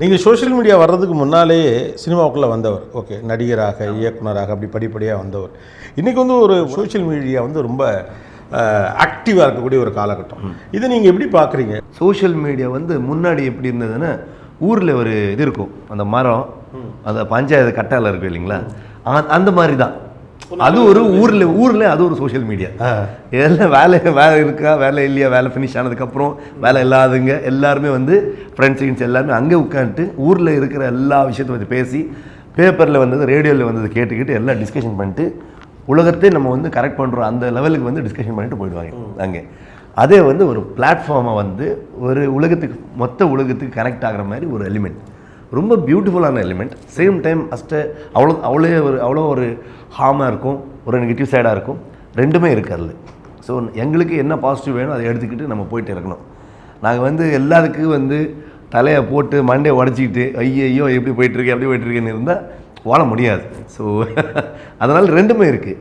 நீங்கள் social media வர்றதுக்கு முன்னாலேயே சினிமாவுக்குள்ளே வந்தவர், ஓகே, நடிகராக இயக்குனராக அப்படி படிப்படியாக வந்தவர். இன்றைக்கி வந்து ஒரு சோஷியல் மீடியா வந்து ரொம்ப ஆக்டிவாக இருக்கக்கூடிய ஒரு காலகட்டம். இதை நீங்கள் எப்படி பார்க்குறீங்க? சோஷியல் மீடியா வந்து முன்னாடி எப்படி இருந்ததுன்னா, ஊரில் ஒரு இது இருக்கும், அந்த மரம், அந்த பஞ்சாயத்து கட்டால இருக்கும் இல்லைங்களா, அந்த மாதிரி தான். அது ஒரு ஊரில் அது ஒரு சோஷியல் மீடியா. எல்லாம் வேலை இருக்கா, வேலை இல்லையா, வேலை ஃபினிஷ் ஆனதுக்கப்புறம் வேலை இல்லாதவங்க எல்லாருமே வந்து ஃப்ரெண்ட்ஸ் எல்லாருமே அங்கே உட்காந்துட்டு ஊரில் இருக்கிற எல்லா விஷயத்தை பற்றி பேசி, பேப்பரில் வந்தது, ரேடியோவில் வந்தது கேட்டுக்கிட்டு எல்லாம் டிஸ்கஷன் பண்ணிட்டு உலகத்தை நம்ம வந்து கரெக்ட் பண்ணுறோம் அந்த லெவலுக்கு வந்து டிஸ்கஷன் பண்ணிட்டு போயிடுவாங்க அங்கே. அதே வந்து ஒரு பிளாட்ஃபார்மை வந்து ஒரு உலகத்துக்கு, மொத்த உலகத்துக்கு கனெக்ட் ஆகிற மாதிரி ஒரு எலிமெண்ட், ரொம்ப பியூட்டிஃபுல்லான எலிமெண்ட். சேம் டைம் அவ்வளோ ஒரு ஹார்மாக இருக்கும், ஒரு நெகட்டிவ் சைடாக இருக்கும், ரெண்டுமே இருக்குது அதில். ஸோ எங்களுக்கு என்ன பாசிட்டிவ் வேணும் அதை எடுத்துக்கிட்டு நம்ம போயிட்டு இருக்கணும். நாங்கள் வந்து எல்லாத்துக்கும் வந்து தலையை போட்டு மண்டையை உடச்சிக்கிட்டு ஐயோ எப்படி போயிட்டுருக்கு எப்படி போயிட்டுருக்குன்னு இருந்தால் வாழ முடியாது. ஸோ அதனால் ரெண்டுமே இருக்குது.